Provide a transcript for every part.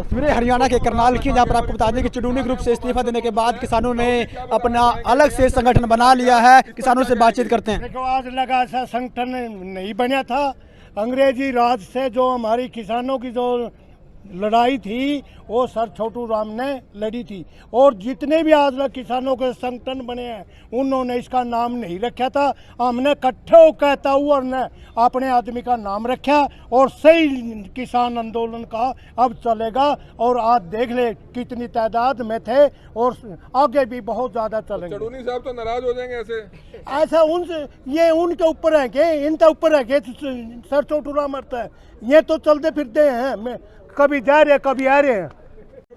तस्वीरें हरियाणा के करनाल की, जहां पर आपको बता दें कि चुडूनी ग्रुप से इस्तीफा देने के बाद किसानों ने अपना अलग से संगठन बना लिया है। किसानों से बातचीत करते हैं। देखो, आज लगा ऐसा संगठन नहीं बना था। अंग्रेजी राज से जो हमारी किसानों की जो लड़ाई थी वो सर छोटू राम ने लड़ी थी, और जितने भी आज तक किसानों के संगठन बने हैं उन्होंने इसका नाम नहीं रखा था। हमने इकट्ठे होकर ताऊर ने अपने आदमी का नाम रखा और सही किसान आंदोलन का अब चलेगा। और आज देख ले कितनी तादाद में थे और आगे भी बहुत ज़्यादा चलेंगे। चडूनी साहब तो नाराज हो जाएंगे ऐसा उनसे, ये उनके ऊपर है कि इनके ऊपर है कि सर छोटू राम मरता है। ये तो चलते फिरते हैं, कभी जा रहे कभी आ रहे हैं।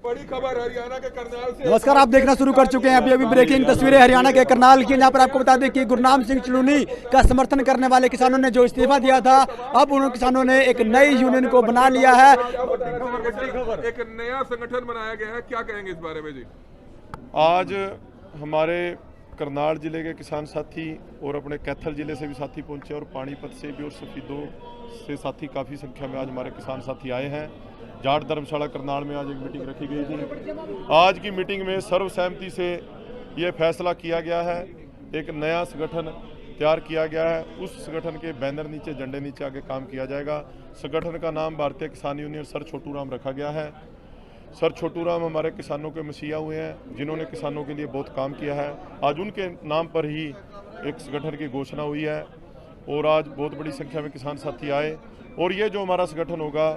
बड़ी खबर हरियाणा के करनाल से। नमस्कार, आप देखना शुरू कर चुके हैं अभी ब्रेकिंग तस्वीरें हरियाणा के करनाल की, जहां पर आपको बता दें कि गुरनाम सिंह चुडूनी का समर्थन करने वाले किसानों ने जो इस्तीफा दिया था, अब उन किसानों ने एक नई यूनियन को बना लिया है। एक नया संगठन बनाया गया है, क्या कहेंगे इस बारे में जी? आज हमारे करनाल जिले के किसान साथी और अपने कैथल जिले से भी साथी पहुंचे और पानीपत से भी और सफीदों से साथी काफ़ी संख्या में आज हमारे किसान साथी आए हैं। जाट धर्मशाला करनाल में आज एक मीटिंग रखी गई थी। आज की मीटिंग में सर्वसहमति से ये फैसला किया गया है, एक नया संगठन तैयार किया गया है। उस संगठन के बैनर नीचे, झंडे नीचे आगे काम किया जाएगा। संगठन का नाम भारतीय किसान यूनियन सर छोटू राम रखा गया है। सर छोटू राम हमारे किसानों के मसीहा हुए हैं, जिन्होंने किसानों के लिए बहुत काम किया है। आज उनके नाम पर ही एक संगठन की घोषणा हुई है और आज बहुत बड़ी संख्या में किसान साथी आए। और ये जो हमारा संगठन होगा,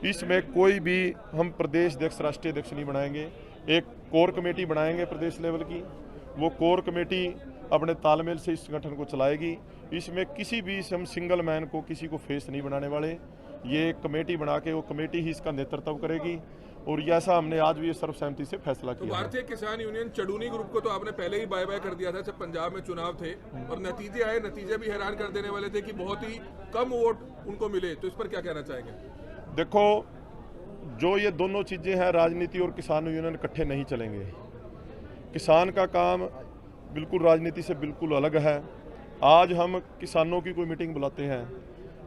इसमें कोई भी हम प्रदेश अध्यक्ष, राष्ट्रीय अध्यक्ष नहीं बनाएंगे। एक कोर कमेटी बनाएंगे प्रदेश लेवल की। वो कोर कमेटी अपने तालमेल से इस संगठन को चलाएगी। इसमें किसी भी हम सिंगल मैन को, किसी को फेस नहीं बनाने वाले। ये एक कमेटी बना के वो कमेटी ही इसका नेतृत्व करेगी और ऐसा हमने आज भी सर्वसहमति से फैसला किया। भारतीय किसान यूनियन चडूनी ग्रुप को तो आपने पहले ही बाय बाय कर दिया था जब पंजाब में चुनाव थे और नतीजे आए। नतीजे भी हैरान कर देने वाले थे कि बहुत ही कम वोट उनको मिले, तो इस पर क्या कहना चाहेंगे? देखो, जो ये दोनों चीज़ें हैं, राजनीति और किसान यूनियन इकट्ठे नहीं चलेंगे। किसान का काम बिल्कुल राजनीति से बिल्कुल अलग है। आज हम किसानों की कोई मीटिंग बुलाते हैं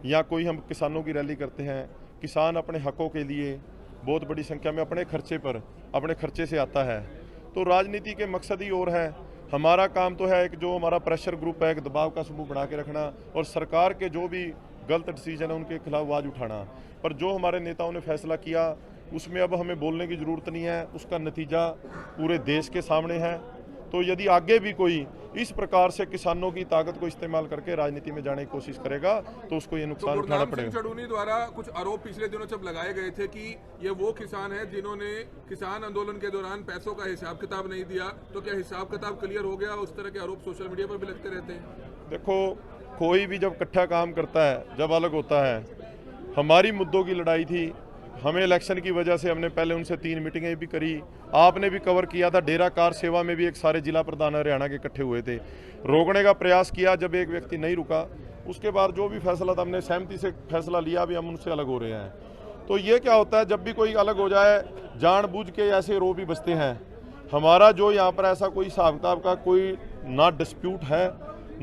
या कोई हम किसानों की रैली करते हैं, किसान अपने हकों के लिए बहुत बड़ी संख्या में अपने खर्चे पर, अपने खर्चे से आता है। तो राजनीति के मकसद ही और है। हमारा काम तो है एक जो हमारा प्रेशर ग्रुप है, एक दबाव का समूह बना के रखना और सरकार के जो भी गलत डिसीजन है उनके खिलाफ आवाज़ उठाना। पर जो हमारे नेताओं ने फैसला किया उसमें अब हमें बोलने की ज़रूरत नहीं है, उसका नतीजा पूरे देश के सामने है। तो यदि आगे भी कोई इस प्रकार से किसानों की ताकत को इस्तेमाल करके राजनीति में जाने की कोशिश करेगा तो उसको ये नुकसान उठाना पड़ेगा। चडूनी द्वारा कुछ आरोप पिछले दिनों जब लगाए गए थे कि ये वो किसान है जिन्होंने किसान आंदोलन के दौरान पैसों का हिसाब किताब नहीं दिया, तो क्या हिसाब किताब क्लियर हो गया? उस तरह के आरोप सोशल मीडिया पर भी लगते रहते हैं। देखो, कोई भी जब इकट्ठा काम करता है, जब अलग होता है, हमारी मुद्दों की लड़ाई थी। हमें इलेक्शन की वजह से हमने पहले उनसे 3 मीटिंगें भी करी। आपने भी कवर किया था, डेरा कार सेवा में भी एक सारे जिला प्रधान हरियाणा के इकट्ठे हुए थे, रोकने का प्रयास किया। जब एक व्यक्ति नहीं रुका, उसके बाद जो भी फैसला था हमने सहमति से फैसला लिया, अभी हम उनसे अलग हो रहे हैं। तो ये क्या होता है, जब भी कोई अलग हो जाए जानबूझ के ऐसे रो भी बचते हैं। हमारा जो यहाँ पर ऐसा कोई हिसाब किताब का कोई ना डिस्प्यूट है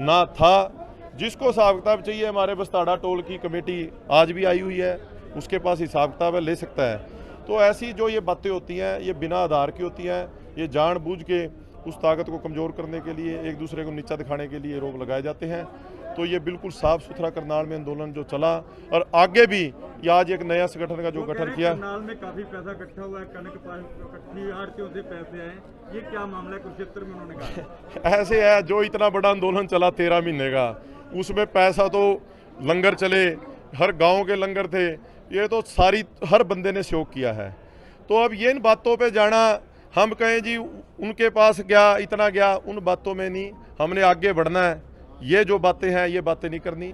ना था। जिसको हिसाब किताब चाहिए, हमारे बस्ताड़ा टोल की कमेटी आज भी आई हुई है, उसके पास हिसाब किताब है, ले सकता है। तो ऐसी जो ये बातें होती हैं ये बिना आधार की होती हैं। ये जानबूझ के उस ताकत को कमज़ोर करने के लिए, एक दूसरे को नीचा दिखाने के लिए रोक लगाए जाते हैं। तो ये बिल्कुल साफ सुथरा करनाल में आंदोलन जो चला और आगे भी ये आज एक नया संगठन का जो गठन किया। करनाल में काफी पैसा इकट्ठा हुआ है, कनक इकट्ठी आड़तियों से पैसे आए, ये क्या मामला है? कुरुक्षेत्र में उन्होंने कहा ऐसे है, जो इतना बड़ा आंदोलन चला 13 महीने का, उसमें पैसा तो लंगर चले, हर गाँव के लंगर थे, ये तो सारी हर बंदे ने सहयोग किया है। तो अब ये इन बातों पे जाना, हम कहें जी उनके पास गया, इतना गया, उन बातों में नहीं, हमने आगे बढ़ना है। ये जो बातें हैं ये बातें नहीं करनी।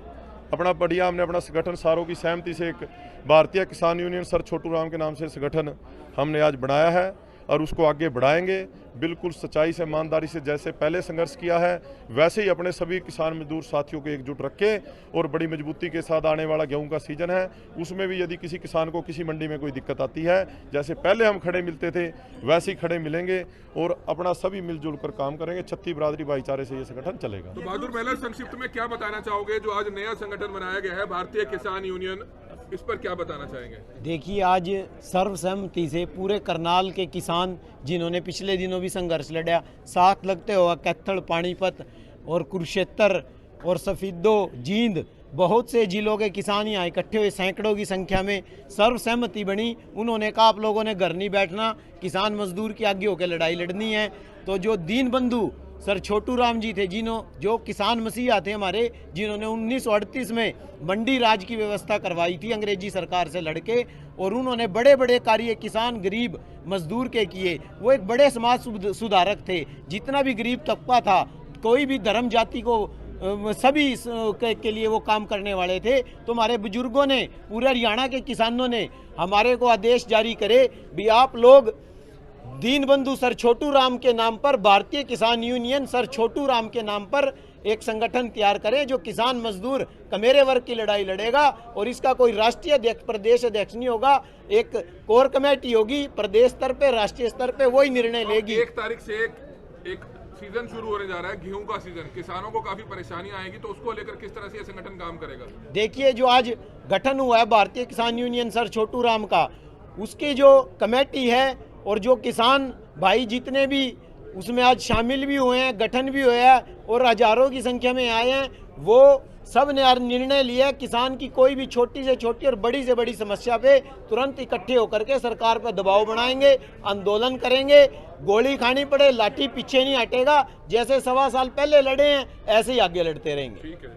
अपना बढ़िया हमने अपना संगठन सारों की सहमति से एक भारतीय किसान यूनियन सर छोटू राम के नाम से संगठन हमने आज बनाया है और उसको आगे बढ़ाएंगे। बिल्कुल सच्चाई से, ईमानदारी से, जैसे पहले संघर्ष किया है वैसे ही अपने सभी किसान मजदूर साथियों को एकजुट रख के और बड़ी मजबूती के साथ आने वाला गेहूं का सीजन है, उसमें भी यदि किसी किसान को किसी मंडी में कोई दिक्कत आती है, जैसे पहले हम खड़े मिलते थे वैसे ही खड़े मिलेंगे और अपना सभी मिलजुल कर काम करेंगे। छत्ती बिरादरी भाईचारे से ये संगठन चलेगा। तो बहादुर महला, संक्षिप्त में क्या बताना चाहोगे जो आज नया संगठन बनाया गया है भारतीय किसान यूनियन इस पर क्या बताना चाहेंगे? देखिए, आज सर्वसहमति से पूरे करनाल के किसान जिन्होंने पिछले दिनों भी संघर्ष लड़ा, साथ लगते हुए कैथल, पानीपत और कुरुक्षेत्र और सफीदो, जींद, बहुत से जिलों के किसान यहाँ इकट्ठे हुए सैकड़ों की संख्या में, सर्वसहमति बनी। उन्होंने कहा आप लोगों ने घर नहीं बैठना, किसान मजदूर की आगे होकर लड़ाई लड़नी है। तो जो दीन बंधु सर छोटू राम जी थे, जो किसान मसीहा थे हमारे, जिन्होंने 1938 में मंडी राज की व्यवस्था करवाई थी अंग्रेजी सरकार से लड़के, और उन्होंने बड़े बड़े कार्य किसान, गरीब, मजदूर के किए। वो एक बड़े समाज सुधारक थे। जितना भी गरीब तबका था, कोई भी धर्म जाति को सभी के लिए वो काम करने वाले थे। तो हमारे बुजुर्गों ने, पूरे हरियाणा के किसानों ने हमारे को आदेश जारी करे भी आप लोग दीन बंधु सर छोटू राम के नाम पर, भारतीय किसान यूनियन सर छोटू राम के नाम पर एक संगठन तैयार करें जो किसान मजदूर कमेरे वर्ग की लड़ाई लड़ेगा। और इसका कोई राष्ट्रीय अध्यक्ष, प्रदेश अध्यक्ष नहीं होगा, एक कोर कमेटी होगी प्रदेश स्तर पे, राष्ट्रीय स्तर पे वही निर्णय लेगी। 1 तारीख से एक सीजन शुरू होने जा रहा है, गेहूं का सीजन। किसानों को काफी परेशानी आएगी, तो उसको लेकर किस तरह से ये संगठन काम करेगा? देखिए, जो आज गठन हुआ है भारतीय किसान यूनियन सर छोटू राम का, उसकी जो कमेटी है और जो किसान भाई जितने भी उसमें आज शामिल भी हुए हैं, गठन भी हुआ है और हजारों की संख्या में आए हैं, वो सब ने निर्णय लिया किसान की कोई भी छोटी से छोटी और बड़ी से बड़ी समस्या पे तुरंत इकट्ठे होकर के सरकार पर दबाव बनाएंगे, आंदोलन करेंगे। गोली खानी पड़े, लाठी पीछे नहीं हटेगा। जैसे 1.25 साल पहले लड़े हैं, ऐसे ही आगे लड़ते रहेंगे। ठीक है।